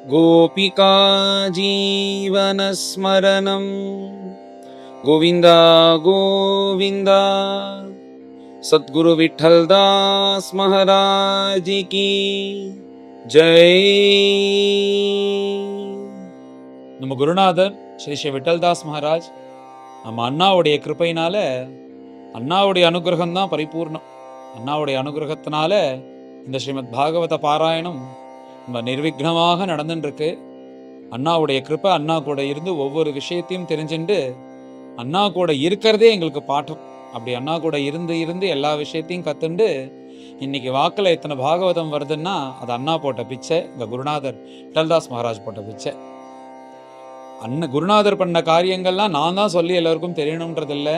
गोपिका जीवनस्मरणं गोविन्द गोविन्द। सद्गुरु विठ्ठलदास महाराज की जय। நம்ம குருநாதர் ஸ்ரீ ஸ்ரீ விட்டல்தாஸ் மகாராஜ் நம்ம அண்ணாவுடைய கிருபையினால, அண்ணாவுடைய அனுகிரகம் தான் பரிபூர்ணம். அண்ணாவுடைய அனுகிரகத்தினால இந்த ஸ்ரீமத் பாகவத பாராயணம் நம்ம நிர்விக்னமாக நடந்துட்டு இருக்கு. அண்ணாவுடைய கிருப்பை, அண்ணா கூட இருந்து ஒவ்வொரு விஷயத்தையும் தெரிஞ்சுட்டு அண்ணா கூட இருக்கிறதே எங்களுக்கு பாட்டம். அப்படி அண்ணா கூட இருந்து இருந்து எல்லா விஷயத்தையும் கத்துண்டு இன்னைக்கு வாக்கில் எத்தனை பாகவதம் வருதுன்னா அது அண்ணா போட்ட பிச்சை, இந்த குருநாதர் விட்டல்தாஸ் மகாராஜ் போட்ட பிச்சை. குருநாதர் பண்ண காரியங்கள்லாம் நான் தான் சொல்லி எல்லாருக்கும் தெரியணுன்றது இல்லை.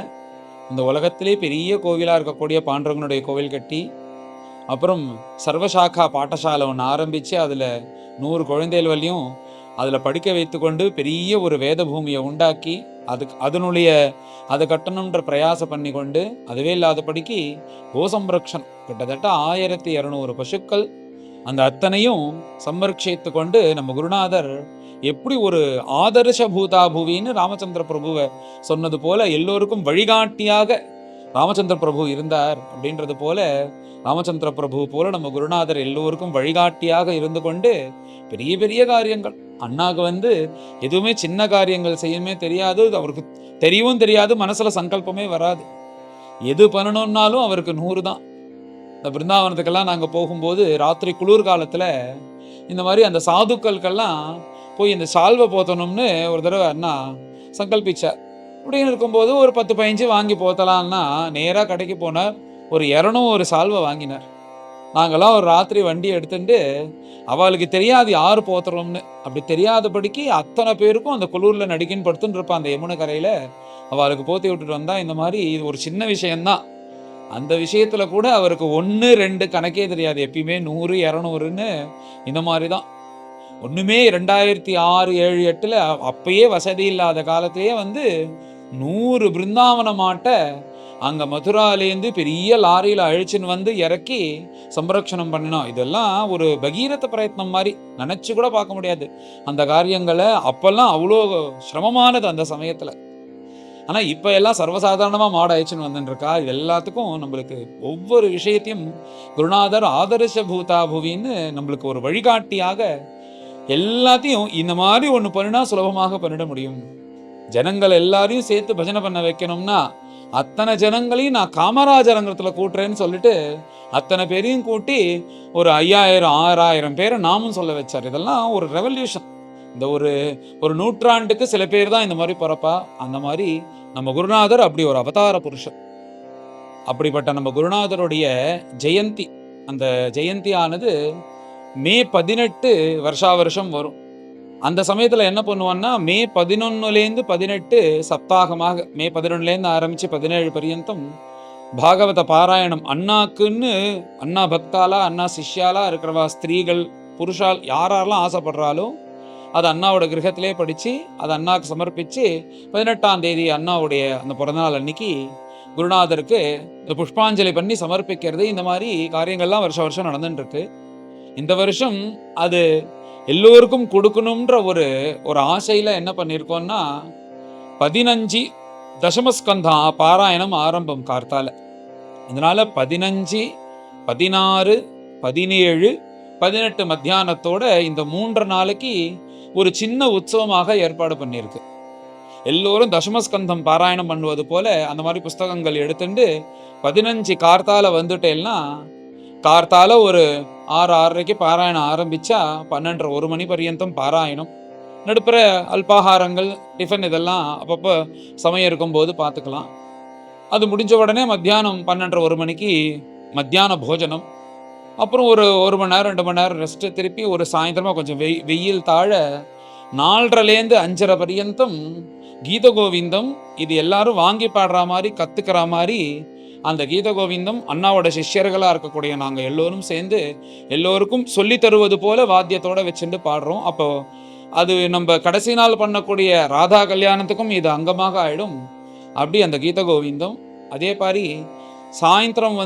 இந்த உலகத்திலே பெரிய கோவிலாக இருக்கக்கூடிய பாண்டவங்களுடைய கோவில் கட்டி, அப்புறம் சர்வசாக்கா பாட்டசாலை ஒன்று ஆரம்பித்து அதில் 100 குழந்தைகள் வரையும் அதில் படிக்க வைத்து கொண்டு பெரிய ஒரு வேத பூமியை உண்டாக்கி அதை கட்டணுன்ற பிரயாசம் பண்ணி கொண்டு, அதுவே இல்லாதபடிக்கு கோசம்ரக்ஷன் கிட்டத்தட்ட 1200 பசுக்கள் அந்த அத்தனையும் சம்ரட்சித்து கொண்டு நம்ம குருநாதர் எப்படி ஒரு ஆதர்ஷ பூதா பூவின்னு ராமச்சந்திர பிரபுவை சொன்னது போல எல்லோருக்கும் வழிகாட்டியாக ராமச்சந்திர பிரபு இருந்தார். அப்படின்றது போல ராமச்சந்திர பிரபு போல நம்ம குருநாதர் எல்லோருக்கும் வழிகாட்டியாக இருந்து கொண்டு பெரிய பெரிய காரியங்கள், அண்ணாவுக்கு எதுவுமே சின்ன காரியங்கள் செய்யவே தெரியாது, அவருக்கு தெரியவும் தெரியாது, மனசுல சங்கல்பமே வராது. எது பண்ணணும்னாலும் அவருக்கு 100 தான். இந்த பிருந்தாவனத்துக்கெல்லாம் நாங்கள் போகும்போது ராத்திரி குளிர் காலத்தில் இந்த மாதிரி அந்த சாதுக்கள்கெல்லாம் போய் இந்த சால்வை போத்தணும்னு ஒரு தடவை அண்ணா சங்கல்பிச்சார். அப்படின்னு இருக்கும்போது ஒரு 10-15 வாங்கி போத்தலான்னா நேராக கடைக்கு போனார். ஒரு 200 சால்வை வாங்கினார். நாங்கள்லாம் ஒரு ராத்திரி வண்டி எடுத்துட்டு, அவளுக்கு தெரியாது யார் போத்துறோம்னு. அப்படி தெரியாதபடிக்கு அத்தனை பேருக்கும் அந்த குளூரில் நடிக்கின்னு படுத்துன்னு இருப்பான் அந்த யமுனை கரையில். அவளுக்கு போத்தி விட்டுட்டு வந்தா இந்த மாதிரி இது ஒரு சின்ன விஷயம்தான். அந்த விஷயத்துல கூட அவருக்கு 1, 2 கணக்கே தெரியாது. எப்பயுமே 100, 200ன்னு இந்த மாதிரி தான். ஒண்ணுமே 2006, 7, 8ல் அப்பயே வசதி இல்லாத காலத்திலேயே 100 பிருந்தாவன மாட்டை அங்க மதுராலேருந்து பெரிய லாரியில அழிச்சுன்னு இறக்கி சம்ரக்ஷணம் பண்ணினோம். இதெல்லாம் ஒரு பகீரத பிரயத்னம் மாதிரி நினைச்சு கூட பார்க்க முடியாது. அந்த காரியங்களை அப்பெல்லாம் அவ்வளோ சிரமமானது அந்த சமயத்துல. ஆனா இப்ப எல்லாம் சர்வசாதாரணமா மாடு அழிச்சுன்னு வந்துருக்கா. இது எல்லாத்துக்கும் நம்மளுக்கு ஒவ்வொரு விஷயத்தையும் குருநாதர் ஆதர்ஷ பூதா பூவின்னு நம்மளுக்கு ஒரு வழிகாட்டியாக எல்லாத்தையும் இந்த மாதிரி ஒண்ணு பண்ணினா சுலபமாக பண்ணிட முடியும். ஜனங்கள் எல்லாரையும் சேர்த்து பஜனை பண்ண வைக்கணும்னா அத்தனை ஜனங்களையும் நான் காமராஜரங்கத்துல கூட்டுறேன்னு சொல்லிட்டு அத்தனை பேரையும் கூட்டி ஒரு 5000, 6000 பேரை நாமும் சொல்ல வச்சார். இதெல்லாம் ஒரு ரெவல்யூஷன். இந்த ஒரு நூற்றாண்டுக்கு சில பேர் தான் இந்த மாதிரி பிறப்பா. அந்த மாதிரி நம்ம குருநாதர் அப்படி ஒரு அவதார புருஷன். அப்படிப்பட்ட நம்ம குருநாதருடைய ஜெயந்தி, அந்த ஜெயந்தியானது மே 18 வருஷா வருஷம் வரும். அந்த சமயத்தில் என்ன பண்ணுவான்னா மே 11லேருந்து 18 சப்தாகமாக, மே 11லேருந்து ஆரம்பித்து 17 பரியந்தம் பாகவத பாராயணம் அண்ணாக்குன்னு, அண்ணா பக்தாலா அண்ணா சிஷ்யாலா இருக்கிறவா ஸ்திரீகள் புருஷால் யாரெல்லாம் ஆசைப்படுறாலும் அது அண்ணாவோட கிரகத்திலே படித்து அதை அண்ணாவுக்கு சமர்ப்பித்து 18ஆம் தேதி அண்ணாவுடைய அந்த பிறந்தநாள் அன்னைக்கு குருநாதருக்கு இந்த புஷ்பாஞ்சலி பண்ணி சமர்ப்பிக்கிறது. இந்த மாதிரி காரியங்கள்லாம் வருஷம் வருஷம் நடந்துட்டுருக்கு. இந்த வருஷம் அது எல்லோருக்கும் கொடுக்கணுன்ற ஒரு ஆசையில என்ன பண்ணியிருக்கோம்னா 15 தசமஸ்கந்தா பாராயணம் ஆரம்பம் கார்த்தால. அதனால 15, 16, 17, 18 மத்தியானத்தோட இந்த 3 நாளைக்கு ஒரு சின்ன உற்சவமாக ஏற்பாடு பண்ணியிருக்கு. எல்லோரும் தசமஸ்கந்தம் பாராயணம் பண்ணுவது போல அந்த மாதிரி புஸ்தகங்கள் எடுத்துட்டு 15 கார்த்தால வந்துட்டேன்னா கார்த்தால ஒரு 6, 6:30க்கு பாராயணம் ஆரம்பிச்சா 12, 1 மணி பரியந்தம் பாராயணம். நடுப்புற அல்பாகாரங்கள், டிஃபன் இதெல்லாம் அப்பப்போ சமயம் இருக்கும்போது பார்த்துக்கலாம். அது முடிஞ்ச உடனே மத்தியானம் 12, 1 மணிக்கு மத்தியான போஜனம். அப்புறம் ஒரு மணி நேரம் 2 மணி நேரம் ரெஸ்ட்டு. திருப்பி ஒரு சாயந்தரமாக கொஞ்சம் வெயில் தாழ 4:30லேருந்து 5:30 பரியந்தம் கீத கோவிந்தம். இது எல்லாரும் வாங்கி பாடுற மாதிரி கத்துக்கிற மாதிரி அந்த கீத கோவிந்தம் அண்ணாவோட சிஷ்யர்களாக இருக்கக்கூடிய நாங்கள் எல்லோரும் சேர்ந்து எல்லோருக்கும் சொல்லி தருவது போல வாத்தியத்தோட வச்சுட்டு பாடுறோம். அப்போ அது நம்ம கடைசி நாள் பண்ணக்கூடிய ராதா கல்யாணத்துக்கும் இது அங்கமாக ஆயிடும். அப்படி அந்த கீத கோவிந்தம். அதே மாதிரி சாயந்தரம்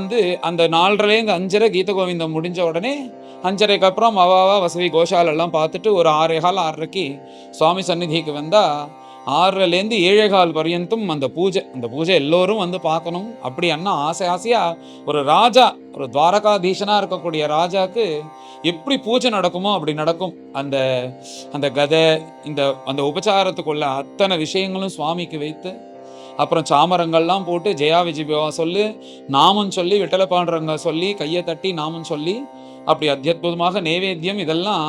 அந்த 4:30லேருந்து 5:30 கீத கோவிந்தம் முடிஞ்ச உடனே 5:30க்கு அப்புறம் அவாவா வசதி கோஷாலெல்லாம் பார்த்துட்டு ஒரு 6:15 6:30க்கு சுவாமி சந்நிதிக்கு வந்தால் 6:30லேருந்து 7:15 பர்யந்தம் அந்த பூஜை எல்லோரும் வந்து பார்க்கணும். அப்படி அண்ணா ஆசையாக ஒரு ராஜா, ஒரு துவாரகாதீசனாக இருக்கக்கூடிய ராஜாவுக்கு எப்படி பூஜை நடக்குமோ அப்படி நடக்கும். அந்த அந்த கதை, அந்த உபச்சாரத்துக்குள்ள அத்தனை விஷயங்களும் சுவாமிக்கு வைத்து, அப்புறம் சாமரங்கள்லாம் போட்டு ஜெயா விஜயபவா சொல்லி, நாமம் சொல்லி, விட்டல பாண்டுரங்க சொல்லி, கையை தட்டி நாமம் சொல்லி, அப்படி அத்தியுதமாக நைவேத்தியம் இதெல்லாம்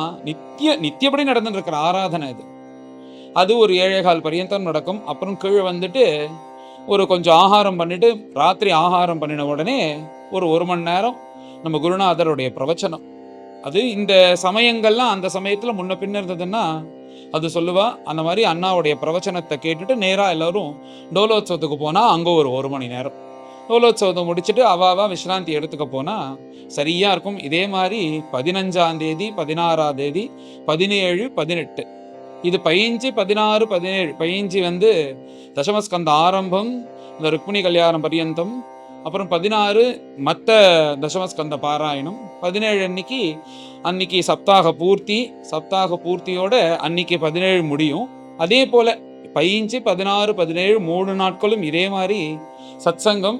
நித்தியப்படி நடந்துட்டு இருக்கிற ஆராதனை இது. அது ஒரு 7:15 பர்யந்தம் நடக்கும். அப்புறம் கீழே வந்துட்டு ஒரு கொஞ்சம் ஆகாரம் பண்ணிட்டு, ராத்திரி ஆகாரம் பண்ணின உடனே ஒரு மணி நேரம் நம்ம குருநாதருடைய பிரவச்சனம். அது இந்த சமயங்கள்லாம் அந்த சமயத்தில் முன்ன பின்ன இருந்ததுன்னா அது சொல்லுவா. அந்த மாதிரி அண்ணாவுடைய பிரவச்சனத்தை கேட்டுட்டு நேராக எல்லாரும் டோலோத்சவத்துக்கு போனால் அங்கே ஒரு மணி நேரம் டோலோத்சவத்தை முடிச்சுட்டு அவாவா விஸ்ராந்தி எடுத்துக்க போனால் சரியாக இருக்கும். இதே மாதிரி 15ஆம் தேதி 16ஆம் தேதி 17 18 இது 15 16 17 15 வந்து தசமஸ்கந்த ஆரம்பம், இந்த ருக்மிணி கல்யாணம் பர்யந்தம். அப்புறம் 16 மற்ற தசமஸ்கந்த பாராயணம். 17 அன்னைக்கு சப்தாக பூர்த்தியோட அன்னைக்கு 17 முடியும். அதே போல 15 16 17 3 நாட்களும் இதே மாதிரி சத்சங்கம்,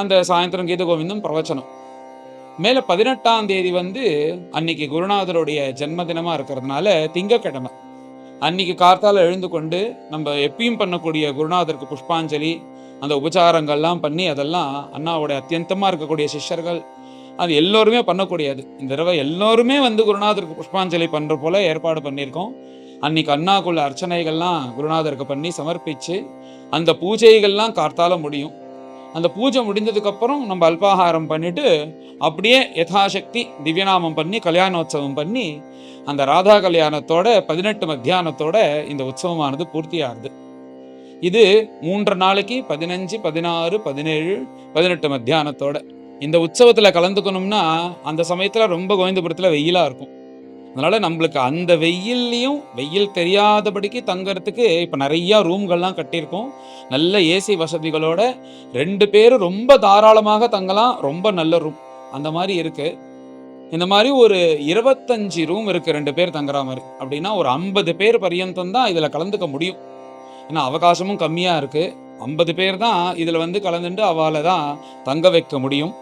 அந்த சாயந்தரம் கீத கோவிந்தம் பிரவச்சனம். மேலே 18ஆம் தேதி வந்து அன்னைக்கு குருநாதருடைய ஜென்மதினமாக இருக்கிறதுனால திங்கக்கிழமை அன்னைக்கு கார்த்தால எழுந்து கொண்டு நம்ம எப்பயும் பண்ணக்கூடிய குருநாதருக்கு புஷ்பாஞ்சலி, அந்த உபச்சாரங்கள்லாம் பண்ணி, அதெல்லாம் அண்ணாவோட அத்தியந்தமாக இருக்கக்கூடிய சிஷ்யர்கள் அது எல்லோருமே பண்ணக்கூடியது. இந்த தடவை எல்லோருமே வந்து குருநாதருக்கு புஷ்பாஞ்சலி பண்ணுற போல ஏற்பாடு பண்ணியிருக்கோம். அன்னைக்கு அண்ணாக்குள்ள அர்ச்சனைகள்லாம் குருநாதருக்கு பண்ணி சமர்ப்பித்து அந்த பூஜைகள்லாம் கார்த்தால முடியும். அந்த பூஜை முடிந்ததுக்கப்புறம் நம்ம அல்பாகாரம் பண்ணிட்டு அப்படியே யதாசக்தி திவ்யநாமம் பண்ணி கல்யாணோத்சவம் பண்ணி அந்த ராதா கல்யாணத்தோட 18 மத்தியானத்தோட இந்த உற்சவமானது பூர்த்தியாகுது. இது 3 நாளைக்கு 15 16 17 18 மத்தியானத்தோட. இந்த உற்சவத்தில் கலந்துக்கணும்னா அந்த சமயத்தில் ரொம்ப கோவிந்தபுரத்தில் வெயிலாக இருக்கும். அதனால் நம்மளுக்கு அந்த வெயில் தெரியாதபடிக்கு தங்கறதுக்கு இப்போ நிறையா ரூம்கள்லாம் கட்டியிருக்கோம். நல்ல ஏசி வசதிகளோட 2 பேரும் ரொம்ப தாராளமாக தங்கலாம். ரொம்ப நல்ல ரூம் அந்த மாதிரி இருக்குது. இந்த மாதிரி ஒரு 25 ரூம் இருக்குது 2 பேர் தங்குற மாதிரி. அப்படின்னா ஒரு 50 பேர் பர்யந்தம் தான் இதில் கலந்துக்க முடியும். ஏன்னா அவகாசமும் கம்மியாக இருக்குது. 50 பேர் தான் இதில் வந்து கலந்துட்டு அவளை தான் தங்க வைக்க முடியும்.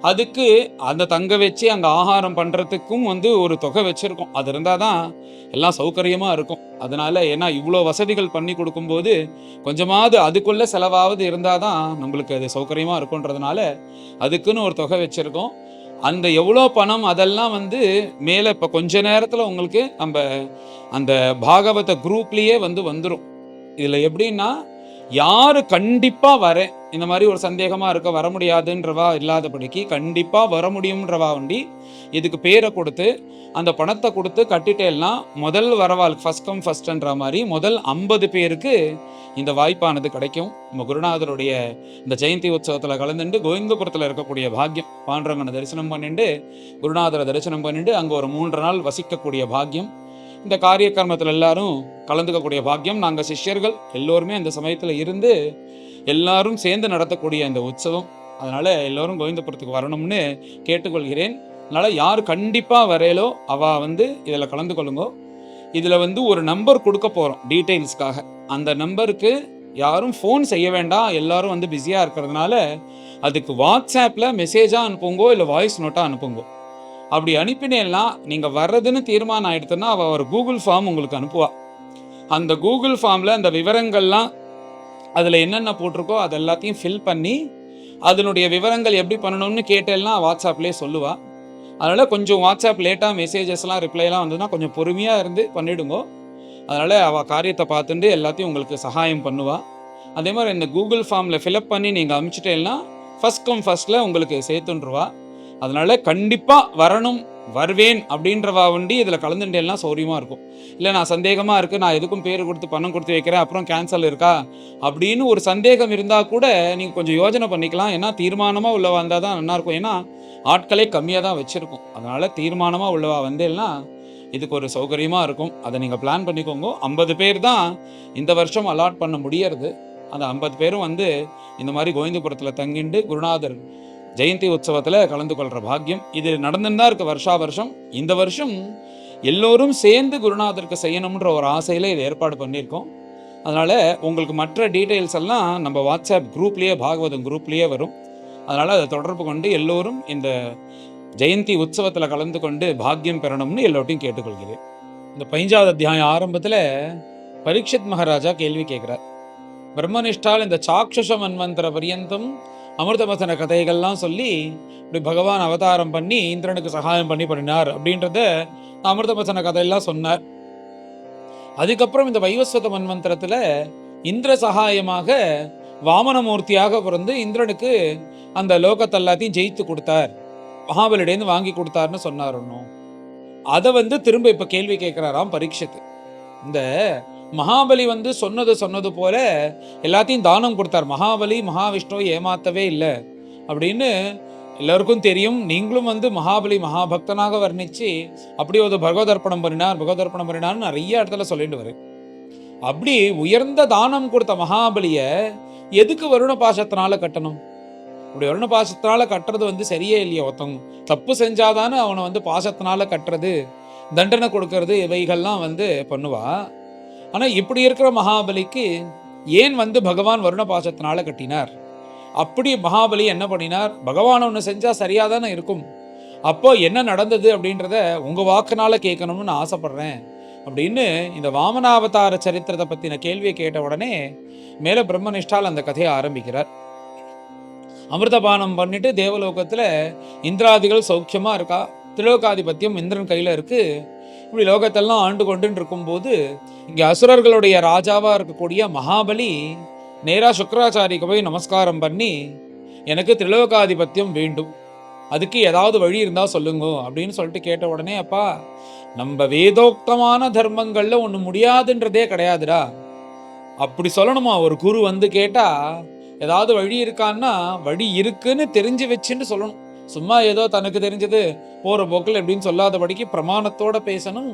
அதுக்கு அந்த தங்க வச்சு அங்கே ஆகாரம் பண்ணுறதுக்கும் வந்து ஒரு தொகை வச்சுருக்கோம். அது இருந்தால் தான் எல்லாம் சௌகரியமாக இருக்கும். அதனால் ஏன்னா இவ்வளோ வசதிகள் பண்ணி கொடுக்கும்போது கொஞ்சமாவது அதுக்குள்ளே செலவாவது இருந்தால் தான் நம்மளுக்கு அது சௌகரியமாக இருக்குன்றதுனால அதுக்குன்னு ஒரு தொகை வச்சுருக்கோம். அந்த எவ்வளோ பணம் அதெல்லாம் வந்து மேலே இப்போ கொஞ்ச நேரத்தில் உங்களுக்கு நம்ம அந்த பாகவத குரூப்லேயே வந்துடும். இதில் எப்படின்னா யார் கண்டிப்பாக வரேன் இந்த மாதிரி ஒரு சந்தேகமாக இருக்க வர முடியாதுன்றவா இல்லாதபடிக்கு கண்டிப்பாக வர முடியும்ன்றவா வண்டி இதுக்கு பேரை கொடுத்து அந்த பணத்தை கொடுத்து கட்டிட்டேன்னா முதல் வரவாள் ஃபஸ்ட் கம் ஃபஸ்ட்ன்ற மாதிரி முதல் 50 பேருக்கு இந்த வாய்ப்பானது கிடைக்கும். நம்ம குருநாதருடைய இந்த ஜெயந்தி உற்சவத்தில் கலந்துட்டு கோவிந்தபுரத்தில் இருக்கக்கூடிய பாக்கியம், பாண்டுரங்கனை தரிசனம் பண்ணிட்டு குருநாதரை தரிசனம் பண்ணிட்டு அங்கே ஒரு 3 நாள் வசிக்கக்கூடிய பாக்கியம், இந்த காரிய கர்மத்தில் எல்லாரும் கலந்துக்கக்கூடிய பாக்கியம். நாங்கள் சிஷ்யர்கள் எல்லோருமே அந்த சமயத்தில் இருந்து எல்லாரும் சேர்ந்து நடத்தக்கூடிய இந்த உற்சவம். அதனால் எல்லோரும் கோவிந்தபுரத்துக்கு வரணும்னு கேட்டுக்கொள்கிறேன். அதனால் யார் கண்டிப்பாக வரையலோ அவள் வந்து இதில் கலந்து கொள்ளுங்க. இதில் வந்து ஒரு நம்பர் கொடுக்க போகிறோம் டீட்டெயில்ஸ்க்காக. அந்த நம்பருக்கு யாரும் ஃபோன் செய்ய வேண்டாம். எல்லாரும் வந்து பிஸியாக இருக்கிறதுனால அதுக்கு வாட்ஸ்ஆப்பில் மெசேஜாக அனுப்புங்கோ, இல்லை வாய்ஸ் நோட்டாக அனுப்புங்கோ. அப்படி அனுப்பினேன்னா நீங்கள் வர்றதுன்னு தீர்மானம் ஆகிடுதுன்னா அவள் ஒரு கூகுள் ஃபார்ம் உங்களுக்கு அனுப்புவாள். அந்த கூகுள் ஃபார்மில் அந்த விவரங்கள்லாம் அதில் என்னென்ன போட்டிருக்கோ அது எல்லாத்தையும் ஃபில் பண்ணி அதனுடைய விவரங்கள் எப்படி பண்ணணும்னு கேட்டேன்னா வாட்ஸ்அப்லேயே சொல்லுவாள். அதனால் கொஞ்சம் வாட்ஸ்அப் லேட்டாக மெசேஜஸ்லாம் ரிப்ளைலாம் வந்ததுன்னா கொஞ்சம் பொறுமையாக இருந்து பண்ணிவிடுங்கோ. அதனால் அவள் காரியத்தை பார்த்துட்டு எல்லாத்தையும் உங்களுக்கு சகாயம் பண்ணுவாள். அதே மாதிரி இந்த கூகுள் ஃபார்மில் ஃபில்அப் பண்ணி நீங்கள் அனுப்பிச்சிட்டேன்னா ஃபஸ்ட் கம் ஃபஸ்ட்டில் உங்களுக்கு சேர்த்துன்ருவா. அதனால் கண்டிப்பாக வரணும், வருவேன் அப்படின்றவா வண்டி இதில் கலந்துட்டேன்னா சௌரியமாக இருக்கும். இல்லை நான் சந்தேகமாக இருக்குது, நான் எதுக்கும் பேர் கொடுத்து பணம் கொடுத்து வைக்கிறேன், அப்புறம் கேன்சல் இருக்கா அப்படின்னு ஒரு சந்தேகம் இருந்தால் கூட நீங்கள் கொஞ்சம் யோஜனை பண்ணிக்கலாம். ஏன்னா தீர்மானமாக உள்ளவா வந்தால் தான் நல்லாயிருக்கும். ஏன்னா ஆட்களே கம்மியாக தான் வச்சுருக்கோம். அதனால் தீர்மானமாக உள்ளவா வந்தேன்னா இதுக்கு ஒரு சௌகரியமாக இருக்கும். அதை நீங்கள் பிளான் பண்ணிக்கோங்க. 50 பேர் தான் இந்த வருஷம் அலாட் பண்ண முடியறது. அந்த 50 பேரும் வந்து இந்த மாதிரி கோவிந்தபுரத்தில் தங்கிண்டு குருநாதர் ஜெயந்தி உற்சவத்தில் கலந்து கொள்கிற பாக்கியம் இது நடந்துன்னு தான் இருக்கு வருஷா வருஷம். இந்த வருஷம் எல்லோரும் சேர்ந்து குருநாதருக்கு செய்யணும்ன்ற ஒரு ஆசையில் இதை ஏற்பாடு பண்ணியிருக்கோம். அதனால் உங்களுக்கு மற்ற டீட்டெயில்ஸ் எல்லாம் நம்ம வாட்ஸ்அப் குரூப்லேயே, பாகவதம் குரூப்லேயே வரும். அதனால் அதை தொடர்பு கொண்டு எல்லோரும் இந்த ஜெயந்தி உற்சவத்தில் கலந்து கொண்டு பாக்கியம் பெறணும்னு எல்லோட்டையும் கேட்டுக்கொள்கிறேன். இந்த 15வது அத்தியாயம் ஆரம்பத்தில் பரீட்சித் மகாராஜா கேள்வி கேட்குறார். பிரம்மனிஷ்டால் இந்த சாக்ஷுஷ மன்வந்தர பரியந்தம் அமிர்தமசன கதைகள்லாம் சொல்லி இப்படி பகவான் அவதாரம் பண்ணி இந்திரனுக்கு சகாயம் பண்ணினார் அப்படின்றத அமிர்தமசன கதையெல்லாம் சொன்னார். அதுக்கப்புறம் இந்த வைவஸ்வத மன்வந்தரத்தில் இந்திர சகாயமாக வாமனமூர்த்தியாக பிறந்து இந்திரனுக்கு அந்த லோகத்தை எல்லாத்தையும் ஜெயித்து கொடுத்தார், மகாபலியிடேந்து வாங்கி கொடுத்தார்னு சொன்னார். ஒன்றும் அதை திரும்ப இப்போ கேள்வி கேட்குறாராம் பரீட்சித்து. இந்த மகாபலி சொன்னது போல எல்லாத்தையும் தானம் கொடுத்தார். மகாபலி மகாவிஷ்ணுவை ஏமாத்தவே இல்லை அப்படின்னு எல்லாருக்கும் தெரியும். நீங்களும் மகாபலி மகாபக்தனாக வர்ணிச்சு அப்படி ஒரு பகவதர்ப்பணம் பண்ணினார்னு நிறைய இடத்துல சொல்லிட்டு வரு. அப்படி உயர்ந்த தானம் கொடுத்த மகாபலிய எதுக்கு வருண பாசத்தினால கட்டணும்? அப்படி வருண பாசத்தினால கட்டுறது சரியே இல்லையா? ஒருத்தவங்க தப்பு செஞ்சாதானே அவனை பாசத்தினால கட்டுறது, தண்டனை கொடுக்கறது, இவைகள்லாம் பண்ணுவா. ஆனா இப்படி இருக்கிற மகாபலிக்கு ஏன் பகவான் வருண பாசத்தினால கட்டினார்? அப்படி மகாபலி என்ன பண்ணினார்? பகவான் ஒன்று செஞ்சா சரியாதானே இருக்கும். அப்போ என்ன நடந்தது அப்படின்றத உங்க வாக்குனால கேட்கணும்னு நான் ஆசைப்படுறேன் அப்படின்னு இந்த வாமனாவதார சரித்திரத்தை பத்தின கேள்வியை கேட்ட உடனே மேல பிரம்மனிஷ்டால் அந்த கதையை ஆரம்பிக்கிறார். அமிர்தபானம் பண்ணிட்டு தேவலோகத்துல இந்திராதிகள் சௌக்கியமா இருக்கா, திலோகாதிபத்தியம் இந்திரன் கையில இருக்கு. இப்படி லோகத்தெல்லாம் ஆண்டு கொண்டு இருக்கும்போது இங்க அசுரர்களுடைய ராஜாவா இருக்கக்கூடிய மகாபலி நேரா சுக்கராச்சாரிக்கு போய் நமஸ்காரம் பண்ணி, எனக்கு திலோகாதிபத்தியம் வேண்டும், அதுக்கு ஏதாவது வழி இருந்தா சொல்லுங்க அப்படின்னு சொல்லிட்டு கேட்ட உடனே, அப்பா நம்ம வேதோக்தமான தர்மங்கள்ல ஒண்ணு முடியாதுன்றதே கிடையாதுடா, அப்படி சொல்லணுமா? ஒரு குரு கேட்டா ஏதாவது வழி இருக்கான்னா வழி இருக்குன்னு தெரிஞ்சு வச்சுன்னு சொல்லணும். சும்மா ஏதோ தனக்கு தெரிஞ்சது போற போக்கில் எப்படின்னு சொல்லாதபடிக்கு பிரமாணத்தோட பேசணும்,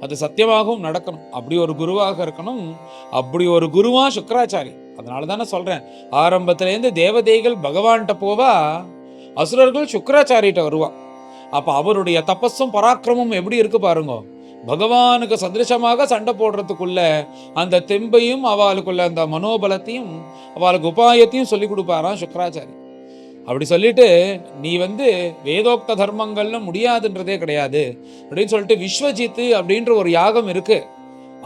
அது சத்தியமாகவும் நடக்கணும். அப்படி ஒரு குருவாக இருக்கணும். அப்படி ஒரு குருவா சுக்கராச்சாரி. அதனால தானே சொல்றேன், ஆரம்பத்திலேருந்து தேவதைகள் பகவான்கிட்ட போவா, அசுரர்கள் சுக்கராச்சாரிட்ட வருவா. அப்ப அவருடைய தபஸும் பராக்கிரமும் எப்படி இருக்கு பாருங்க. பகவானுக்கு சதிருஷமாக சண்டை போடுறதுக்குள்ள அந்த தெம்பையும் அவளுக்குள்ள அந்த மனோபலத்தையும் அவளுக்கு உபாயத்தையும் சொல்லி கொடுப்பாராம் சுக்கராச்சாரி. அப்படி சொல்லிட்டு, நீ வேதோக்த தர்மங்கள்ல முடியாதுன்றதே கிடையாது அப்படின்னு சொல்லிட்டு விஸ்வஜித்து அப்படின்ற ஒரு யாகம் இருக்கு,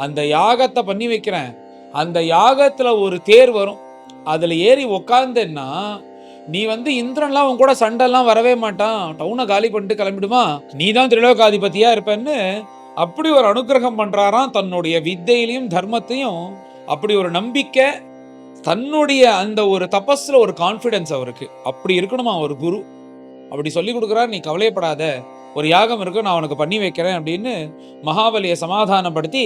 அந்த யாகத்தை பண்ணி வைக்கிறேன். அந்த யாகத்துல ஒரு தேர் வரும், அதுல ஏறி உக்காந்தேன்னா நீ இந்திரன்லாம் உன் கூட சண்டைலாம் வரவே மாட்டான், டவுனை காலி பண்ணிட்டு கிளம்பிடுமா, நீ தான் திரிலோகாதிபதியா இருப்பேன்னு அப்படி ஒரு அனுகிரகம் பண்றாராம். தன்னுடைய வித்தையிலையும் தர்மத்தையும் அப்படி ஒரு நம்பிக்கை, தன்னுடைய அந்த ஒரு தபஸ்ல ஒரு கான்ஃபிடன்ஸ் அவருக்கு அப்படி இருக்கணுமா ஒரு குரு. அப்படி சொல்லி கொடுக்குறார், நீ கவலைப்படாத, ஒரு யாகம் இருக்கு, நான் உனக்கு பண்ணி வைக்கிறேன் அப்படின்னு மகாபலியை சமாதானப்படுத்தி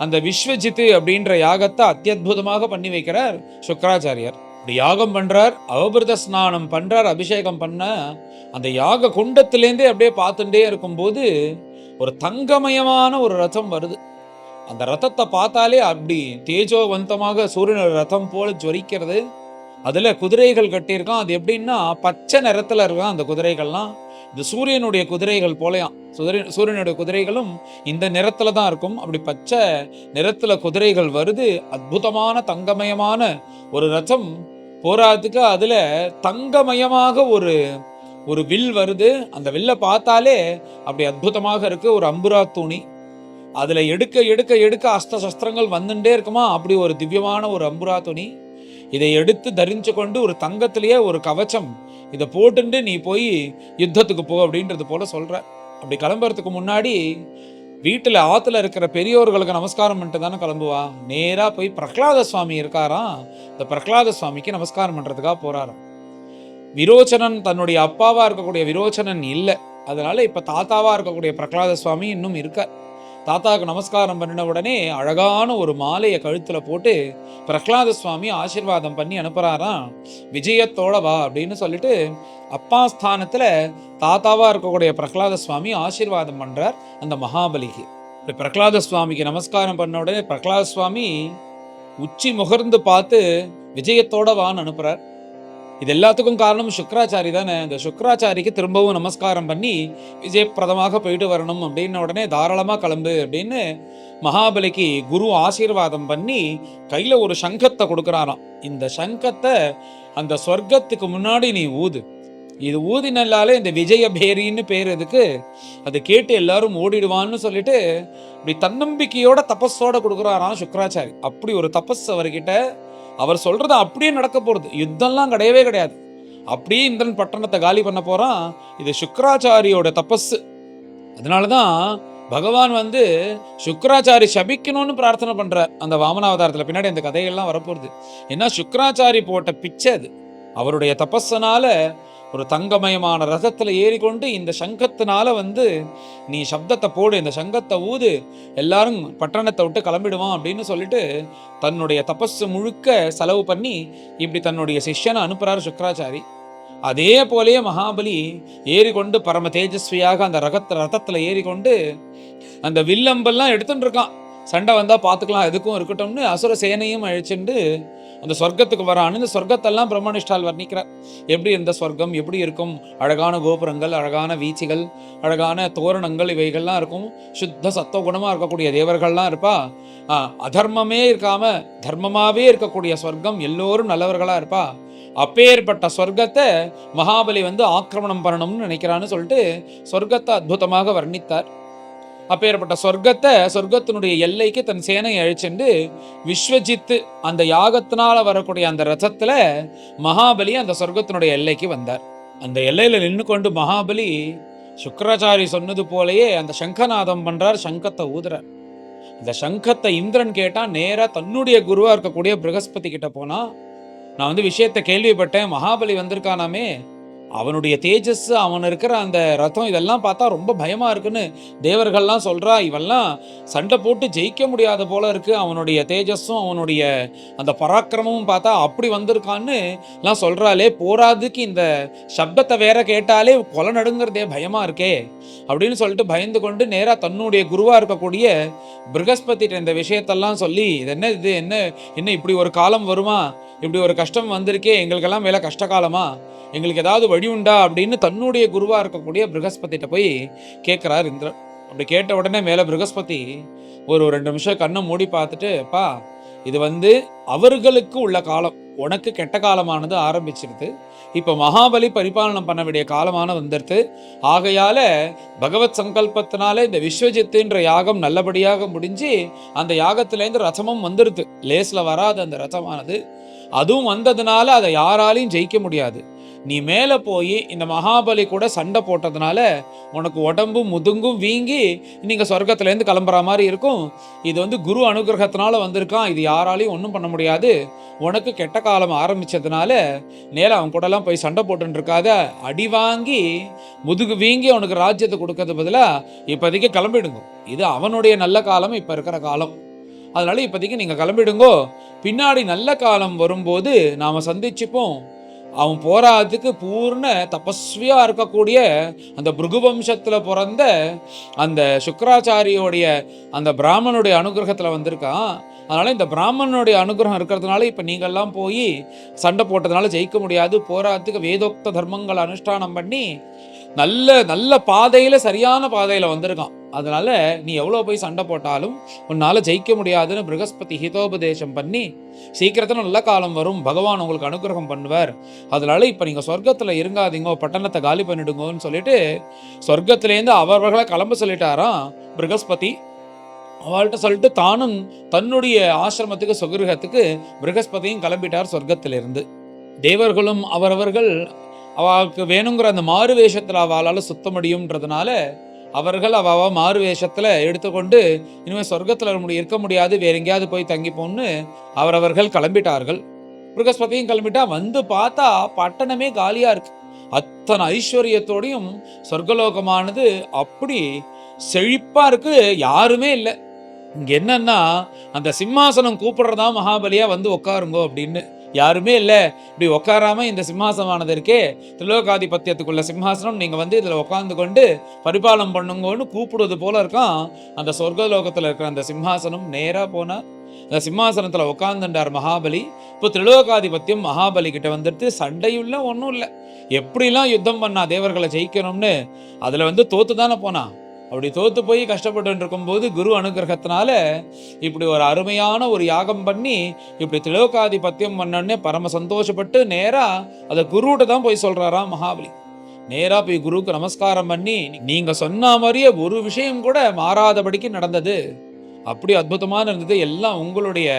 அந்த விஸ்வஜித்து அப்படின்ற யாகத்தை அத்தியுதமாக பண்ணி வைக்கிறார் சுக்கராச்சாரியார். அப்படி யாகம் பண்றார், அவபிருத ஸ்நானம் பண்றார், அபிஷேகம் பண்ண அந்த யாக குண்டத்திலேருந்தே அப்படியே பார்த்துட்டே இருக்கும்போது ஒரு தங்கமயமான ஒரு ரதம் வருது. அந்த ரதத்தை பார்த்தாலே அப்படி தேஜோவந்தமாக சூரியனோட ரதம் போல ஜொலிக்கிறது. அதுல குதிரைகள் கட்டியிருக்கான். அது எப்படின்னா பச்சை நிறத்துல இருக்கான் அந்த குதிரைகள்லாம். இந்த சூரியனுடைய குதிரைகள் போலயாம். சூரியனுடைய குதிரைகளும் இந்த நிறத்துல தான் இருக்கும். அப்படி பச்சை நிறத்துல குதிரைகள் வருது. அற்புதமான தங்கமயமான ஒரு ரதம் போராதுக்கு அதுல தங்கமயமாக ஒரு வில் வருது. அந்த வில்லை பார்த்தாலே அப்படி அற்புதமாக இருக்கு. ஒரு அம்புரா துணி, அதுல எடுக்க எடுக்க எடுக்க அஸ்த சஸ்திரங்கள் வந்துட்டே இருக்குமா. அப்படி ஒரு திவ்யமான ஒரு அம்புரா துணி. இதை எடுத்து தரிஞ்சு கொண்டு ஒரு தங்கத்திலேயே ஒரு கவச்சம், இதை போட்டுட்டு நீ போய் யுத்தத்துக்கு போ அப்படின்றது போல சொல்ற. அப்படி கிளம்புறதுக்கு முன்னாடி வீட்டுல ஆத்துல இருக்கிற பெரியோர்களுக்கு நமஸ்காரம் பண்ணிட்டு தானே கிளம்புவா. நேரா போய் பிரகலாத சுவாமி இருக்காராம், இந்த பிரகலாத சுவாமிக்கு நமஸ்காரம் பண்றதுக்காக போறாராம். விரோச்சனன் தன்னுடைய அப்பாவா இருக்கக்கூடிய விரோச்சனன் இல்லை, அதனால இப்ப தாத்தாவா இருக்கக்கூடிய பிரகலாத சுவாமி இன்னும் இருக்க. தாத்தாவுக்கு நமஸ்காரம் பண்ணின உடனே அழகான ஒரு மாலையை கழுத்துல போட்டு பிரகலாத சுவாமி ஆசீர்வாதம் பண்ணி அனுப்புறாராம். விஜயத்தோட வா அப்படின்னு சொல்லிட்டு அப்பா ஸ்தானத்துல தாத்தாவா இருக்கக்கூடிய பிரகலாத சுவாமி ஆசீர்வாதம் பண்றார் அந்த மகாபலிக்கு. பிரகலாத சுவாமிக்கு நமஸ்காரம் பண்ண உடனே பிரகலாத சுவாமி உச்சி முகர்ந்து பார்த்து விஜயத்தோட வான்னு அனுப்புறார். இது எல்லாத்துக்கும் காரணம் சுக்ராச்சாரி தானே. இந்த சுக்ராச்சாரிக்கு திரும்பவும் நமஸ்காரம் பண்ணி விஜயப்பிரதமாக போயிட்டு வரணும் அப்படின்னு உடனே தாராளமாக கிளம்பு அப்படின்னு மகாபலிக்கு குரு ஆசீர்வாதம் பண்ணி கையில் ஒரு சங்கத்தை கொடுக்குறாராம். இந்த சங்கத்தை அந்த சொர்க்கத்துக்கு முன்னாடி நீ ஊது, இது ஊதினாலே இந்த விஜய பேரின்னு பேர் இதுக்கு, அதை கேட்டு எல்லாரும் ஓடிடுவான்னு சொல்லிட்டு இப்படி தன்னம்பிக்கையோட தபஸோட கொடுக்குறாராம் சுக்ராச்சாரி. அப்படி ஒரு தபஸ் அவர்கிட்ட. அவர் சொல்றது அப்படியே நடக்க போறது, யுத்தம்லாம் கிடையவே கிடையாது. அப்படியே இந்திரன் பட்டணத்தை காலி பண்ண போறான். இது சுக்ராச்சாரியோட தபஸ். அதனாலதான் பகவான் சுக்ராச்சாரி சபிக்கணும்னு பிரார்த்தனை பண்றார் அந்த வாமனாவதாரத்துல. பின்னாடி அந்த கதைகள்லாம் வரப்போகுது. ஏன்னா சுக்ராச்சாரி போட்ட பிச்சை அது. அவருடைய தபஸனால ஒரு தங்கமயமான ரதத்துல ஏறிக்கொண்டு இந்த சங்கத்தினால நீ சப்தத்தை போடு, இந்த சங்கத்தை ஊது, எல்லாரும் பட்டணத்தை விட்டு கிளம்பிடுவான் அப்படின்னு சொல்லிட்டு தன்னுடைய தபஸ் முழுக்க செலவு பண்ணி இப்படி தன்னுடைய சிஷ்யனை அனுப்புறாரு சுக்ராச்சாரி. அதே போலயே மகாபலி ஏறிக்கொண்டு பரம தேஜஸ்வியாக அந்த ரதத்துல ஏறிக்கொண்டு அந்த வில்லம்பெல்லாம் எடுத்துட்டு இருக்கான். சண்டை வந்தா பார்த்துக்கலாம், எதுக்கும் இருக்கட்டும்னு அசுர சேனையும் அழிச்சுண்டு அந்த சொர்க்கத்துக்கு வரான்னு. இந்த சொர்க்கத்தெல்லாம் பிரம்மனிஷ்டால் வர்ணிக்கிறார். எப்படி இந்த சொர்க்கம் எப்படி இருக்கும், அழகான கோபுரங்கள், அழகான வீச்சிகள், அழகான தோரணங்கள், இவைகள்லாம் இருக்கும். சுத்த சத்துவ குணமாக இருக்கக்கூடிய தேவர்கள்லாம் இருப்பா. அதர்மமே இருக்காம தர்மமாகவே இருக்கக்கூடிய சொர்க்கம், எல்லோரும் நல்லவர்களாக இருப்பா. அப்பேற்பட்ட சொர்க்கத்தை மகாபலி ஆக்கிரமணம் பண்ணணும்னு நினைக்கிறான்னு சொல்லிட்டு சொர்க்கத்தை அற்புதமாக வர்ணித்தார். அப்பேற்பட்ட சொர்க்கத்தினுடைய எல்லைக்கு தன் சேனையை அழிச்சுண்டு விஸ்வஜித்து அந்த யாகத்தினால வரக்கூடிய அந்த ரதத்துல மகாபலி அந்த சொர்க்கத்தினுடைய எல்லைக்கு வந்தார். அந்த எல்லையில நின்று கொண்டு மகாபலி சுக்ராச்சாரி சொன்னது போலயே அந்த சங்கநாதம் பண்றார், சங்கத்தை ஊதுறார். அந்த சங்கத்தை இந்திரன் கேட்டா நேரா தன்னுடைய குருவா இருக்கக்கூடிய ப்ரகஸ்பதி கிட்ட போனா, நான் விஷயத்தை கேள்விப்பட்டேன், மகாபலி வந்திருக்கானாமே, அவனுடைய தேஜஸ், அவன் இருக்கிற அந்த ரத்தம், இதெல்லாம் பார்த்தா ரொம்ப பயமா இருக்குன்னு தேவர்கள்லாம் சொல்றா. இவெல்லாம் சண்டை போட்டு ஜெயிக்க முடியாத போல இருக்கு, அவனுடைய தேஜஸும் அவனுடைய அந்த பராக்கிரமும் பார்த்தா அப்படி வந்திருக்கான்னு எல்லாம் சொல்றாளே, போராதுக்கு இந்த சப்தத்தை வேற கேட்டாலே கொலை நடுங்கிறதே பயமா இருக்கே அப்படின்னு சொல்லிட்டு பயந்து கொண்டு நேரா தன்னுடைய குருவா இருக்கக்கூடிய ப்ரகஸ்பதிட்ட இந்த விஷயத்தெல்லாம் சொல்லி, இது என்ன என்ன இப்படி ஒரு காலம் வருமா, இப்படி ஒரு கஷ்டம் வந்திருக்கே, எங்களுக்கெல்லாம் மேல கஷ்ட காலமா, எங்களுக்கு ஏதாவது வழி உண்டா அப்படின்னு தன்னுடைய குருவா இருக்கக்கூடிய ப்ரகஸ்பதிட்ட போய் கேட்கிறார் இந்திரன். அப்படி கேட்ட உடனே மேல ப்ரகஸ்பதி ஒரு 2 நிமிஷம் கண்ணை மூடி பார்த்துட்டு, பா இது அவர்களுக்கு உள்ள காலம், உனக்கு கெட்ட காலமானது ஆரம்பிச்சிருது, இப்ப மகாபலி பரிபாலனம் பண்ண வேண்டிய காலமான வந்துடுது. ஆகையால பகவத் சங்கல்பத்தினால இந்த விஸ்வஜித்துன்ற யாகம் நல்லபடியாக முடிஞ்சு அந்த யாகத்திலேருந்து ரசமும் வந்துருது. லேஸ்ல வராது அந்த ரசமானது. அதுவும் வந்ததுனால அதை யாராலையும் ஜெயிக்க முடியாது. நீ மேலே போய் இந்த மகாபலி கூட சண்டை போட்டதுனால உனக்கு உடம்பும் முதுங்கும் வீங்கி நீங்க சொர்க்கத்திலேருந்து கிளம்புற மாதிரி இருக்கும். இது குரு அனுகிரகத்தினால வந்திருக்கான், இது யாராலையும் ஒன்றும் பண்ண முடியாது. உனக்கு கெட்ட காலம் ஆரம்பிச்சதுனால நேர அவன் கூடலாம் போய் சண்டை போட்டுன்னு இருக்காத, அடி வாங்கி முதுகு வீங்கி அவனுக்கு ராஜ்யத்தை கொடுக்கறது பதிலாக இப்போதைக்கு கிளம்பிடுங்க. இது அவனுடைய நல்ல காலம், இப்போ இருக்கிற காலம். அதனால இப்போதைக்கு நீங்க கிளம்பிடுங்கோ, பின்னாடி நல்ல காலம் வரும்போது நாம சந்திச்சுப்போம். அவன் போராதுக்கு பூர்ண தபஸ்வியா இருக்கக்கூடிய அந்த பிருகுவம்சத்துல பிறந்த அந்த சுக்ராச்சாரியோடைய அந்த பிராமணனுடைய அனுகிரகத்துல வந்திருக்கான். அதனால இந்த பிராமணனுடைய அனுகிரகம் இருக்கிறதுனால இப்ப நீங்கள்லாம் போய் சண்டை போட்டதுனால ஜெயிக்க முடியாது. போராதுக்கு வேதோக்த தர்மங்களை அனுஷ்டானம் பண்ணி நல்ல நல்ல பாதையில, சரியான பாதையில வந்திருக்கான். அதனால நீ எவ்வளோ போய் சண்டை போட்டாலும் உன்னால ஜெயிக்க முடியாதுன்னு ப்ரகஸ்பதி ஹிதோபதேசம் பண்ணி, சீக்கிரத்தில் நல்ல காலம் வரும், பகவான் உங்களுக்கு அனுகிரகம் பண்ணுவார், அதனால இப்போ நீங்கள் சொர்க்கத்தில் இருங்காதீங்க, பட்டணத்தை காலி பண்ணிடுங்கன்னு சொல்லிட்டு சொர்க்கத்திலேருந்து அவர்களை கிளம்ப சொல்லிட்டாராம் ப்ரகஸ்பதி. அவள்கிட்ட சொல்லிட்டு தானும் தன்னுடைய ஆசிரமத்துக்கு சுகிருகத்துக்கு ப்ரகஸ்பதியும் கிளம்பிட்டார் சொர்க்கத்திலிருந்து. தேவர்களும் அவரவர்கள் அவளுக்கு வேணுங்கிற அந்த மாறு வேஷத்தில் அவளால் சுத்த முடியும்ன்றதுனால அவர்கள் அவ மாறு வேஷத்தில் எடுத்துக்கொண்டு இனிமேல் சொர்க்கத்தில் இருக்க முடியாது, வேற எங்கேயாவது போய் தங்கிப்போன்னு அவரவர்கள் கிளம்பிட்டார்கள். ப்ரகஸ்பதியும் கிளம்பிட்டா. பார்த்தா பட்டணமே காலியா இருக்கு. அத்தனை ஐஸ்வர்யத்தோடையும் சொர்க்கலோகமானது அப்படி செழிப்பா இருக்கு, யாருமே இல்லை. இங்க என்னன்னா அந்த சிம்மாசனம் கூப்பிடுறதா மகாபலியா உட்காருங்கோ அப்படின்னு. யாருமே இல்லை, இப்படி உட்காராம இந்த சிம்மாசனமானது இருக்கே, திரிலோகாதிபத்தியத்துக்குள்ள சிம்மாசனம், நீங்கள் வந்து இதில் உட்காந்து கொண்டு பரிபாலனம் பண்ணுங்கன்னு கூப்பிடுவது போல இருக்கான். அந்த சொர்க்கலோகத்தில் இருக்கிற அந்த சிம்மாசனம் நேராக போனால் அந்த சிம்மாசனத்தில் உட்காந்துட்டார் மகாபலி. இப்போ திரிலோகாதிபத்தியம் மகாபலி கிட்ட வந்துட்டு சண்டையுள்ள ஒன்றும் இல்லை. எப்படிலாம் யுத்தம் பண்ணா தேவர்களை ஜெயிக்கணும்னு, அதில் வந்து தோத்து தானே போனான். அப்படி தோத்து போய் கஷ்டப்பட்டு இருக்கும்போது குரு அனுகிரகத்தினால இப்படி ஒரு அருமையான ஒரு யாகம் பண்ணி இப்படி திரிலோகாதிபத்தியம் பண்ணோடனே பரம சந்தோஷப்பட்டு நேராக அதை குருகிட்ட தான் போய் சொல்கிறாராம் மகாபலி. நேராக போய் குருவுக்கு நமஸ்காரம் பண்ணி, நீங்கள் சொன்ன மாதிரியே ஒரு விஷயம் கூட மாறாதபடிக்கு நடந்தது, அப்படி அற்புதமான இருந்தது, எல்லாம் உங்களுடைய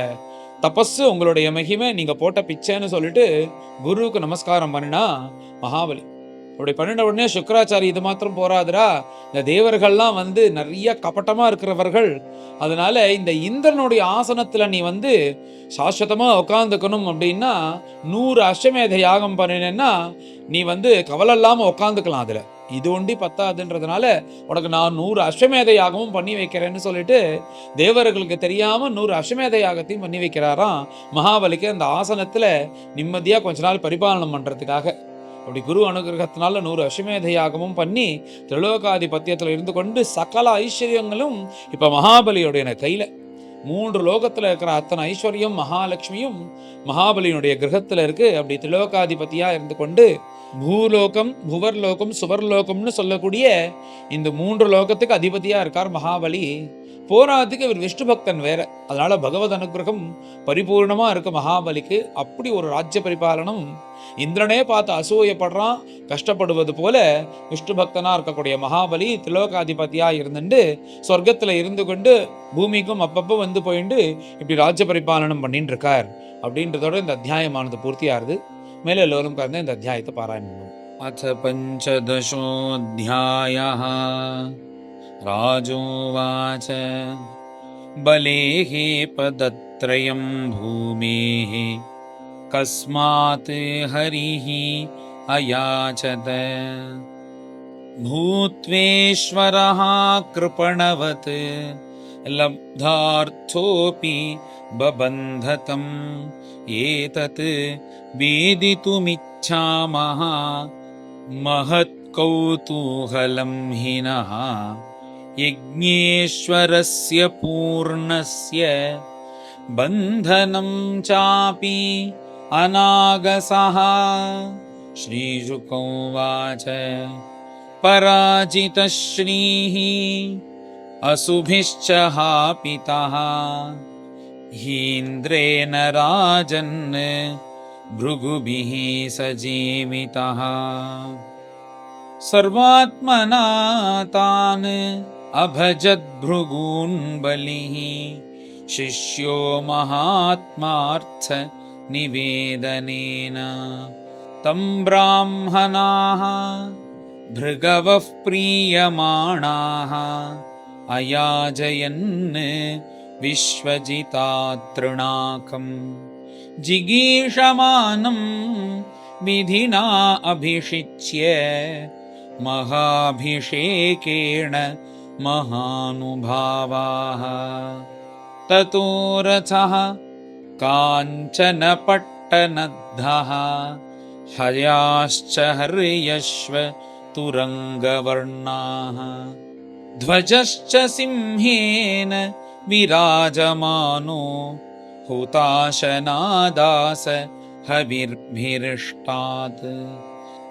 தபஸு, உங்களுடைய மகிமை, நீங்கள் போட்ட பிச்சைன்னு சொல்லிட்டு குருவுக்கு நமஸ்காரம் பண்ணினா மகாபலி. அப்படி பண்ணின உடனே சுக்கராச்சாரி, இது மாத்திரம் போராதுரா, இந்த தேவர்கள்லாம் வந்து நிறைய கபட்டமாக இருக்கிறவர்கள், அதனால இந்த இந்திரனுடைய ஆசனத்தில் நீ வந்து சாஸ்வதமாக உட்காந்துக்கணும் அப்படின்னா 100 அஸ்வமேத யாகம் பண்ணினேன்னா நீ வந்து கவலை இல்லாமல் உட்காந்துக்கலாம். அதில் இது ஒண்டி பத்தாதுன்றதுனால உனக்கு நான் 100 அஸ்வமேத யாகமும் பண்ணி வைக்கிறேன்னு சொல்லிட்டு தேவர்களுக்கு தெரியாமல் 100 அஸ்வமேத யாகத்தையும் பண்ணி வைக்கிறாராம் மகாபலிக்கு அந்த ஆசனத்தில் நிம்மதியாக கொஞ்ச நாள் பரிபாலனம் பண்ணுறதுக்காக. அப்படி குரு அனுகிரகத்தினால 100 அஸ்வமேத யாகமும் பண்ணி திரிலோகாதிபத்தியத்தில் இருந்து கொண்டு சகல ஐஸ்வர்யங்களும் இப்போ மகாபலியோடைய கையில், 3 லோகத்தில் இருக்கிற அத்தனை ஐஸ்வர்யம் மகாலட்சுமியும் மகாபலியினுடைய கிரகத்தில் இருக்கு. அப்படி திரிலோகாதிபதியாக இருந்து கொண்டு பூலோகம், புவர்லோகம், சுவர்லோகம்னு சொல்லக்கூடிய இந்த 3 லோகத்துக்கு அதிபதியாக இருக்கார் மகாபலி. போராதுக்கு இவர் விஷ்ணு பக்தன் வேற, அதனால பகவத் அனுகிரகம் பரிபூர்ணமா இருக்கு மகாபலிக்கு. அப்படி ஒரு ராஜ்ய பரிபாலனம், இந்திரனே பார்த்து அசூயப்படுறான், கஷ்டப்படுவது போல விஷ்ணு பக்தனா இருக்கக்கூடிய மகாபலி திரிலோகாதிபதியா இருந்துட்டு சொர்க்கத்துல இருந்து கொண்டு பூமிக்கும் அப்பப்போ வந்து போயிட்டு இப்படி ராஜ்ய பரிபாலனம் பண்ணிட்டு இருக்கார் அப்படின்றதோட இந்த அத்தியாயமானது பூர்த்தியாகுது. மேலே எல்லோரும் கலந்து இந்த அத்தியாயத்தை பாராயணம் பண்ணுவோம். அத பஞ்சதசோऽध्यायः राजोवाच बलेः पदत्रयं भूमेः कस्मात् हरिः अयाचत भूत्वेश्वरः कृपणवत् लब्धार्थोऽपि बबन्धतम् एतत् वेदितुमिच्छामः महत्कौतूहलं हिनः यज्ञेश्वरस्य पूर्णस्य बन्धनं चापि अनागसः। श्रीशुक उवाच पराजितश्रीः असुभिश्च हापितः हीन्द्रेण राजन् भृगुभिः सजीवितः सर्वात्मना तान् अभजद्भृगून् बलिः शिष्यो महात्मार्थ निवेदनेन तं ब्राह्मणाः भृगवः प्रीयमाणाः अयाजयन् विश्वजितातृणाकम् जिगीषमानं विधिना अभिषिच्य महाभिषेकेण महानुभावाः ततो रथः काञ्चनपट्टनद्धः हर्याश्च हर्यश्व तुरङ्गवर्णाः ध्वजश्च सिंहेन विराजमानो हुताशनादास हविर्भिरिष्टात्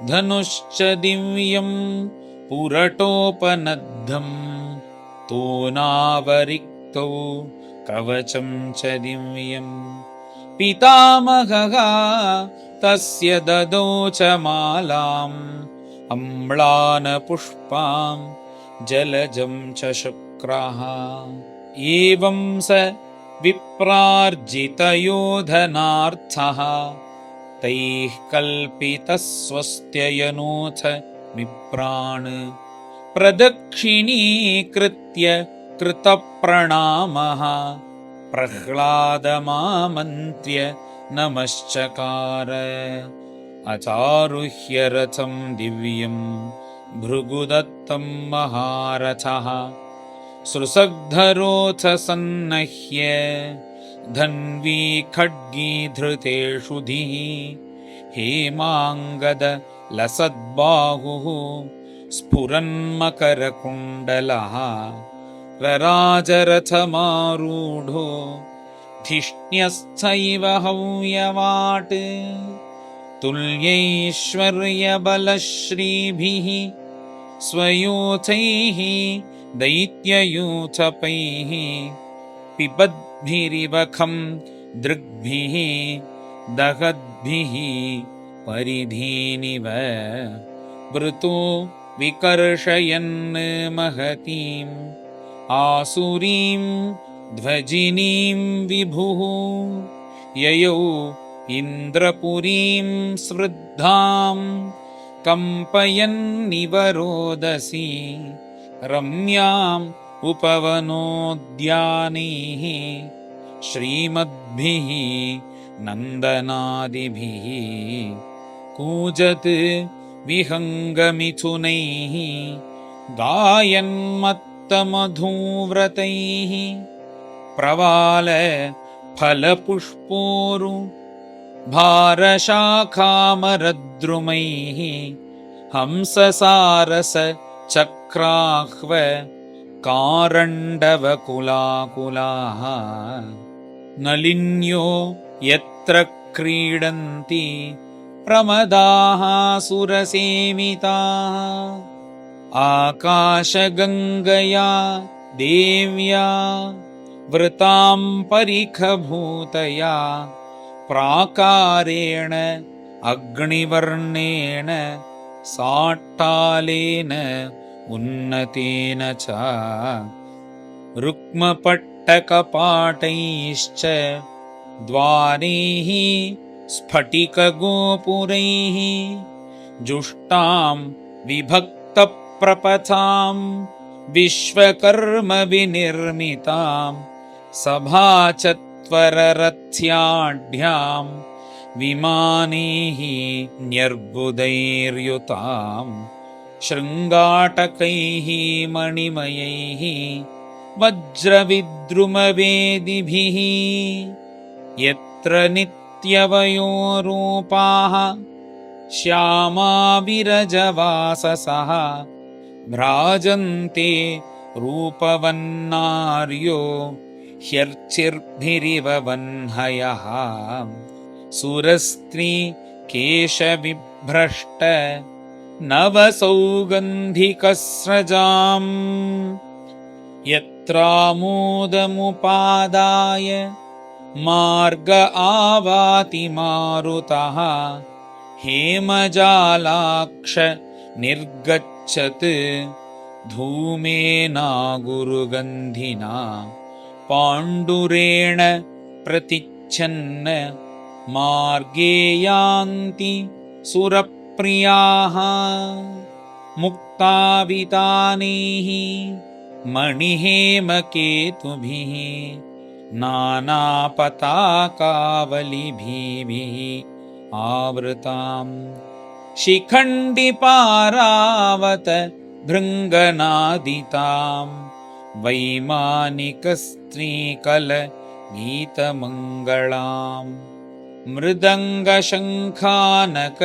धनुश्च दिव्यं पुरटोपनद्धं तूनावरिक्तौ कवचं च दिव्यं पितामहः तस्य ददौ च मालाम् अम्लानपुष्पां जलजं च शुक्रः एवं स विप्रार्जितयोधनार्थः तैः कल्पितस्वस्त्ययनोऽथ विप्रान् प्रदक्षिणीकृत्य कृतप्रणामः प्रह्लादमामन्त्र्य नमश्चकार अचारुह्य रथं दिव्यं भृगुदत्तं महारथः सुसग्धरोऽथ सन्नह्य धन्वी खड्गी धृतेषु धिः हेमाङ्गद लसद्बाहुः स्फुरन्मकरकुण्डलः रराजरथमारूढो धिष्ण्यश्चैव हव्यवाट् तुल्यैश्वर्यबलश्रीभिः स्वयूथैः दैत्ययूथपैः पिबद्भिरिवखं दृग्भिः दहद्भिः परिधीनिव वृतो विकर्षयन् महतीम् आसुरीं ध्वजिनीं विभुः ययौ इन्द्रपुरीं स्वृद्धां कम्पयन्निव रोदसी रम्याम् उपवनोद्यानैः श्रीमद्भिः नन्दनादिभिः कूजत् विहङ्गमिथुनैः गायन्मत्तमधुव्रतैः प्रवाल फलपुष्पोरु भारशाखामरद्रुमैः हंससारस चक्राह्व कारण्डवकुलाकुलाः नलिन्यो यत्र क्रीडन्ति प्रमदाः सुरसेविताः आकाशगङ्गया देव्या वृतां परिखभूतया प्राकारेण अग्निवर्णेन साट्टालेन उन्नतेन च रुक्मपट्टकपाटैश्च द्वारैः स्फटिकगोपुरैः जुष्टां विभक्तप्रपथां विश्वकर्मविनिर्मितां सभाचत्वररथ्याढ्यां विमानैः न्यर्बुदैर्युताम् शृङ्गाटकैः मणिमयैः वज्रविद्रुमवेदिभिः यत्र नित्यवयोरूपाः श्यामा विरजवाससः भ्राजन्ते रूपवन्नार्यो ह्यर्चिर्भिरिव वह्नयः सुरस्त्री केशविभ्रष्ट नवसौगन्धिकस्रजाम् यत्रामोदमुपादाय मार्ग आवाति मारुतः हेमजालाक्ष निर्गच्छत् धूमेनागुरुगन्धिना पाण्डुरेण प्रतिच्छन्न मार्गे यान्ति सुरप्रियाः मुक्तावितानैः मणिहेमकेतुभिः नानापताकावलिभिः आवृताम् शिखण्डिपारावत भृङ्गनादिताम् वैमानिकस्त्रीकलगीतमङ्गलाम् मृदङ्गशङ्खानक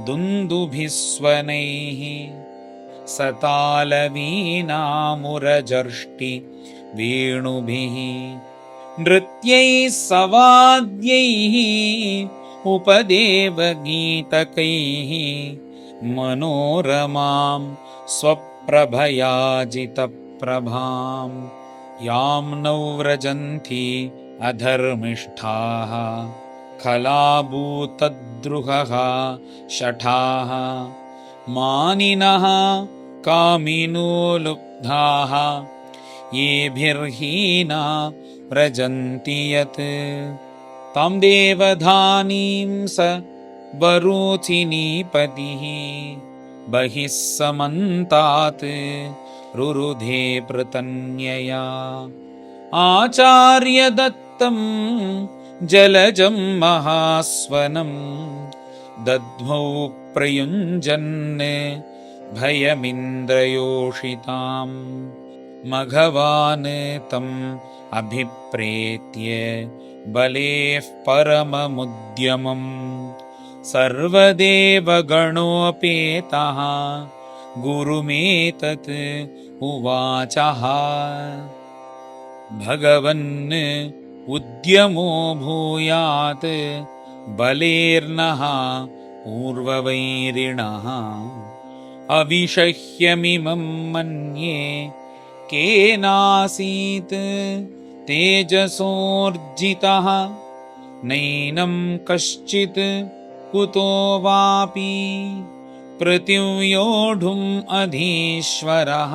दुन्दुभिस्वनैः सतालवीणामुरजर्ष्टि वेणुभिः नृत्यैः सवाद्यैः उपदेवगीतकैः मनोरमां स्वप्रभयाजितप्रभां यां नौ व्रजन्ति अधर्मिष्ठाः खलाभूतद्रुहः शठाः मानिनः कामिनो लुब्धाः येभिर्हीना व्रजन्ति यत् तं देवधानीं स वरोथिनीपतिः बहिः समन्तात् रुरुधे पृतन्यया आचार्यदत्तं जलजं महास्वनं दद्मौ प्रयुञ्जन् भयमिन्द्रयोषिताम् मघवान् तम् अभिप्रेत्य बलेः परममुद्यमम् सर्वदेवगणोपेतः गुरुमेतत् उवाचः। भगवन् उद्यमो भूयात् बलेर्नः पूर्ववैरिणः अविषह्यमिमं मन्ये केनासीत् तेजसोर्जितः नैनं कश्चित् कुतो वापि पृथिव्योढुम् अधीश्वरः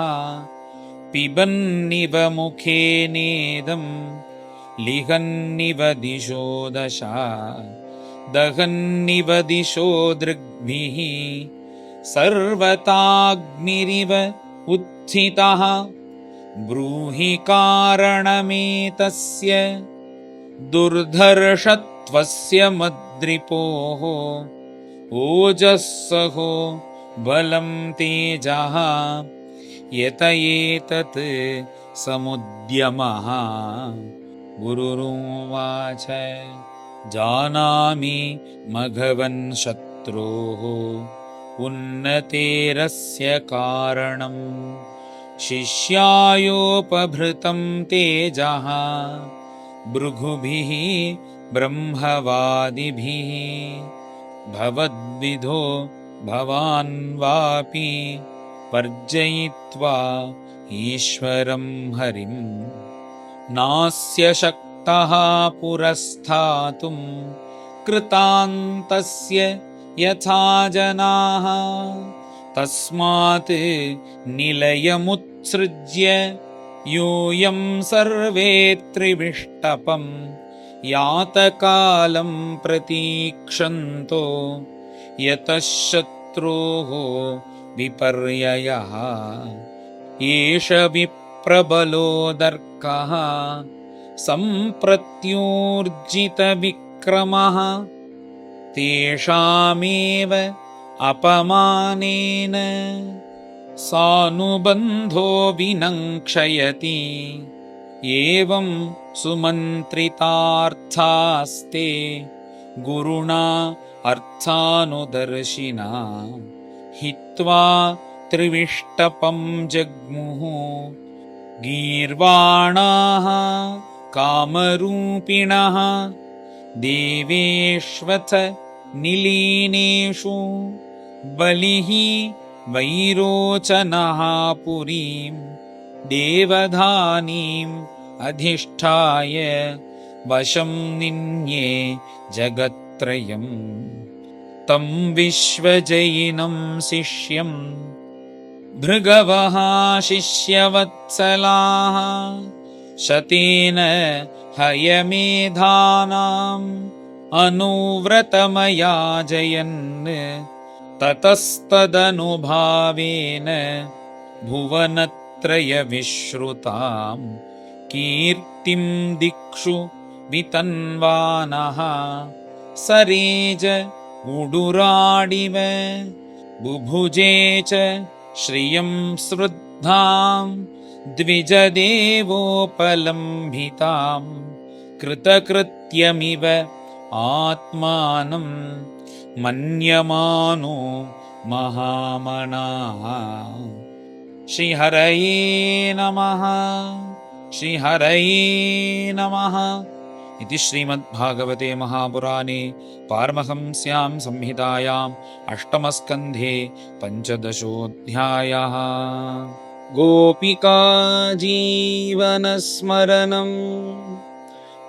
पिबन्निव मुखेनेदं लिहन्निव दिशो दशा दहन्निव दिशो दृग्भिः सर्वताग्निरिव उत्थितः ब्रूहि कारणमेतस्य दुर्धर्षत्वस्य मद्रिपोः ओजस्सहो बलं तेजः यत एतत् समुद्यमः। गुरुरुवाच जानामि मघवन् शत्रोः उन्नतेरस्य कारणम् शिष्यायोपभृतं तेजः भृगुभिः ब्रह्मवादिभिः भवद्विधो भवान् वापि वर्जयित्वा ईश्वरं हरिं नास्य शक्तः पुरस्थातुं कृतान्तस्य यथा जनाः तस्मात् निलयमुत्सृज्य यूयं सर्वे त्रिविष्टपं यातकालं प्रतीक्षन्तो यतः शत्रोः विपर्ययः एष विप्रबलोदर्कः सम्प्रत्यूर्जितविक्रमः तेषामेव अपमानेन सानुबन्धो विनङ्क्षयति एवं सुमन्त्रितार्थास्ते गुरुणा अर्थानुदर्शिना हित्वा त्रिविष्टपं जग्मुः गीर्वाणाः कामरूपिणः देवेष्वथ निलीनेषु बलिः वैरोचनः पुरीं देवधानीम् अधिष्ठाय वशं निन्ये जगत्त्रयम् तं विश्वजयिनं शिष्यं भृगवः शिष्यवत्सलाः शतेन हयमेधानाम् अनुव्रतमया जयन् ततस्तदनुभावेन भुवनत्रयविश्रुतां कीर्तिं दिक्षु वितन्वानः सरेज उडुराडिव बुभुजे च श्रियं श्रुद्धां द्विजदेवोपलम्भितां कृतकृत्यमिव आत्मानं मन्यमानो महामनाः। श्रीहरये नमः। श्रीहरये नमः। इति श्रीमद्भागवते महापुराणे पारमहंस्यां संहितायाम् अष्टमस्कन्धे पञ्चदशोऽध्यायः। गोपिका जीवनस्मरणं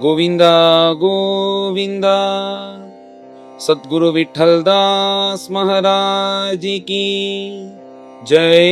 गोविन्द गोविन्द। सद्गुरु विठ्ठल दास महाराज की जय।